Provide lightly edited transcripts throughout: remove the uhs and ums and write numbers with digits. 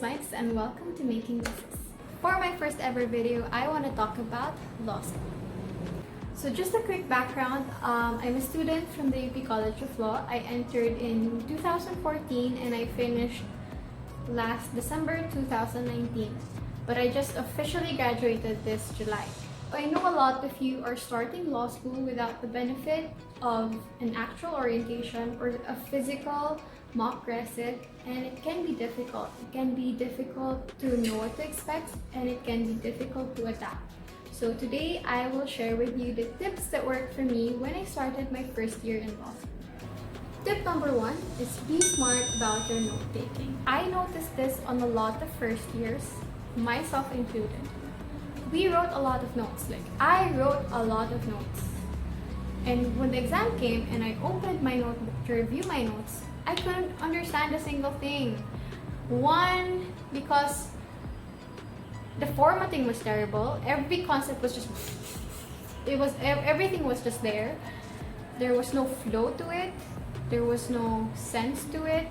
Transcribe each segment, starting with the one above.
Mites, and welcome to Making Misses. For my first ever video, I want to talk about law school. So just a quick background, I'm a student from the UP College of Law. I entered in 2014 and I finished last December 2019. But I just officially graduated this July. I know a lot of you are starting law school without the benefit of an actual orientation or a physical mock resit, and it can be difficult. It can be difficult to know what to expect, and it can be difficult to adapt. So today I will share with you the tips that worked for me when I started my first year in law school. Tip number 1 is be smart about your note taking. I noticed this on a lot of first years, myself included. We wrote a lot of notes. I wrote a lot of notes. And when the exam came and I opened my notebook to review my notes, I couldn't understand a single thing. One, because the formatting was terrible. Every concept was just everything was just there. There was no flow to it. There was no sense to it.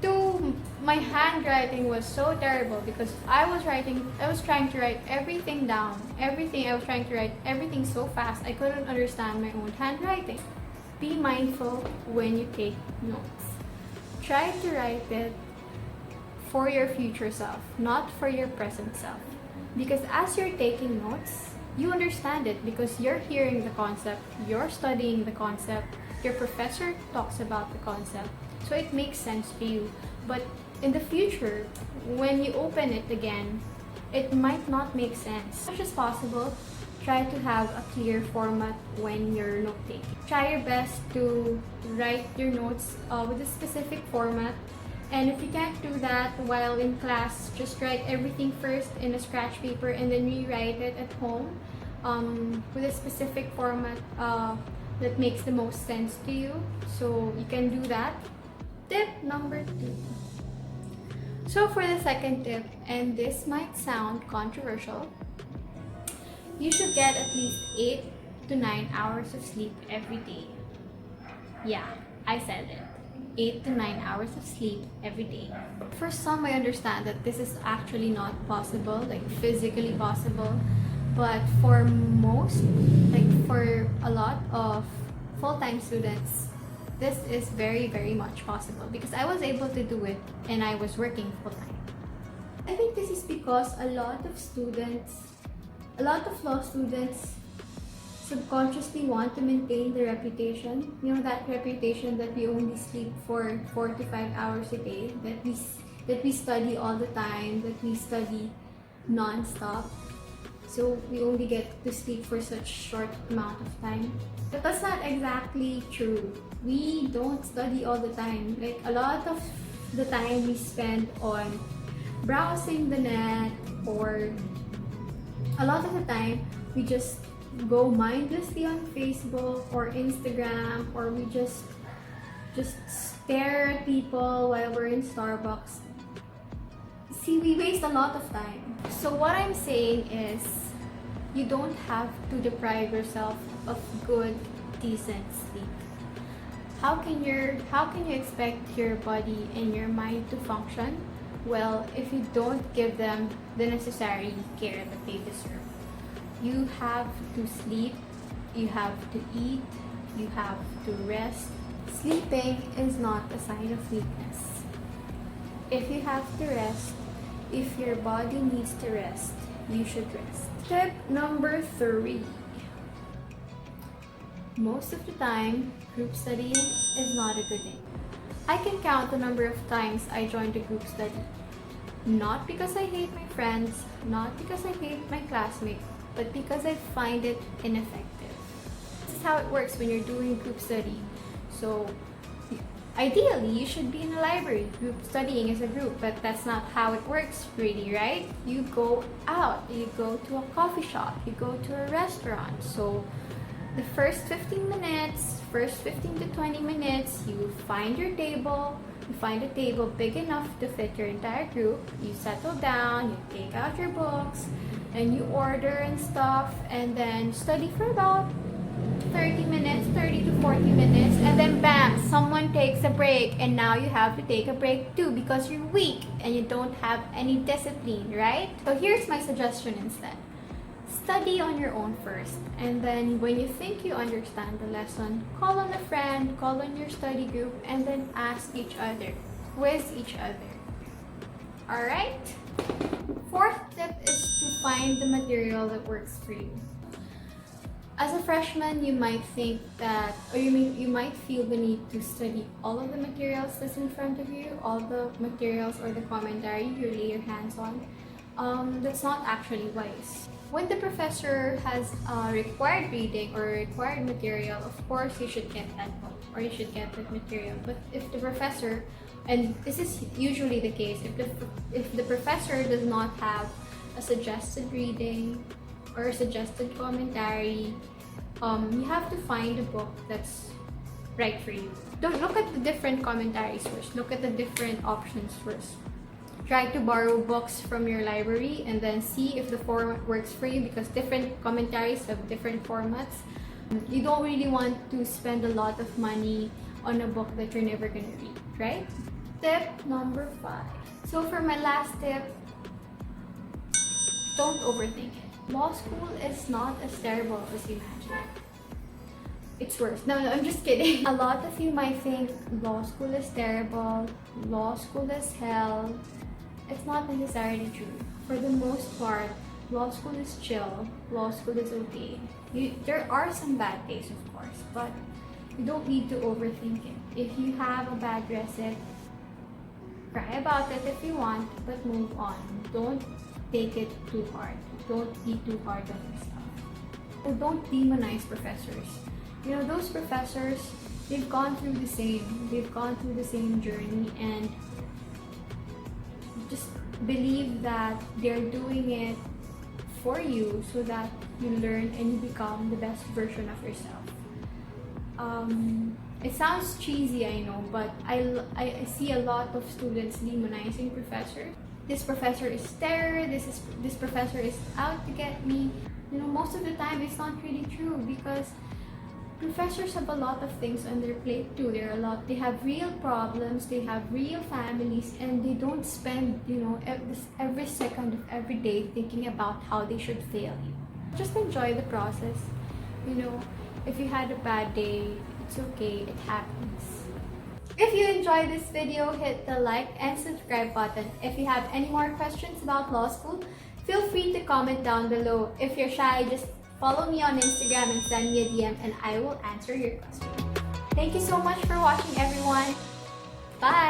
Two, my handwriting was so terrible because I was trying to write everything down. I was trying to write everything so fast I couldn't understand my own handwriting. Be mindful when you take notes. Try to write it for your future self, not for your present self. Because as you're taking notes, you understand it because you're hearing the concept, you're studying the concept, your professor talks about the concept. So it makes sense to you. But in the future, when you open it again, it might not make sense. As much as possible, try to have a clear format when you're note taking. Try your best to write your notes with a specific format. And if you can't do that while in class, just write everything first in a scratch paper and then rewrite it at home with a specific format that makes the most sense to you. So you can do that. Tip number 2. So for the second tip, and this might sound controversial, you should get at least 8 to 9 hours of sleep every day. Yeah, I said it. 8 to 9 hours of sleep every day. For some, I understand that this is actually not possible, physically possible. But for most, for a lot of full-time students, this is very, very much possible because I was able to do it and I was working full-time. I think this is because a lot of law students subconsciously want to maintain the reputation. You know, that reputation that we only sleep for 4 to 5 hours a day, that we study all the time, that we study non-stop. So we only get to sleep for such short amount of time. But that's not exactly true. We don't study all the time. A lot of the time we spend on browsing the net, or a lot of the time we just go mindlessly on Facebook or Instagram, or we just stare at people while we're in Starbucks. See, we waste a lot of time. So what I'm saying is, you don't have to deprive yourself of good, decent sleep. How can you expect your body and your mind to function well if you don't give them the necessary care that they deserve? You have to sleep, you have to eat, you have to rest. Sleeping is not a sign of weakness. If you have to rest, if your body needs to rest, you should rest. Tip number 3. Most of the time, group studying is not a good thing. I can count the number of times I joined a group study. Not because I hate my friends, not because I hate my classmates, but because I find it ineffective. This is how it works when you're doing group study. So ideally, you should be in a library, group studying as a group, but that's not how it works really, right? You go out, you go to a coffee shop, you go to a restaurant. So the first 15 to 20 minutes, you find your table, you find a table big enough to fit your entire group, you settle down, you take out your books, and you order and stuff, and then study for about 30 to 40 minutes, and then bam, someone takes a break, and now you have to take a break too because you're weak and you don't have any discipline, right? So here's my suggestion instead. Study on your own first, and then when you think you understand the lesson, call on a friend, call on your study group, and then ask each other, quiz each other. Alright? Fourth tip is to find the material that works for you. As a freshman, you might think that, or you might feel the need to study all of the materials that's in front of you, all the materials or the commentary you lay your hands on. That's not actually wise. When the professor has required reading or required material, of course you should get that book or you should get that material. But if the professor, and this is usually the case, if the professor does not have a suggested reading or a suggested commentary, you have to find a book that's right for you. Don't look at the different commentaries first. Look at the different options first. Try to borrow books from your library and then see if the format works for you, because different commentaries have different formats. You don't really want to spend a lot of money on a book that you're never going to read, right? Tip number 5. So for my last tip, don't overthink it. Law school is not as terrible as you imagine. It's worse. No, I'm just kidding. A lot of you might think law school is terrible, law school is hell. It's not necessarily true. For the most part, law school is chill, law school is okay. There are some bad days, of course, but you don't need to overthink it. If you have a bad recit, cry about it if you want, but move on. Don't take it too hard. Don't be too hard on yourself. So don't demonize professors. You know, those professors, they've gone through the same journey, and just believe that they're doing it for you so that you learn and you become the best version of yourself. It sounds cheesy, I know, but I see a lot of students demonizing professors. This professor is terror, this professor is out to get me. You know, most of the time it's not really true, because professors have a lot of things on their plate too. They have real problems, they have real families, and they don't spend, you know, every second of every day thinking about how they should fail you. Just enjoy the process. You know, if you had a bad day, it's okay, it happens. If you enjoyed this video, hit the like and subscribe button. If you have any more questions about law school, feel free to comment down below. If you're shy, just follow me on Instagram and send me a DM and I will answer your question. Thank you so much for watching, everyone. Bye!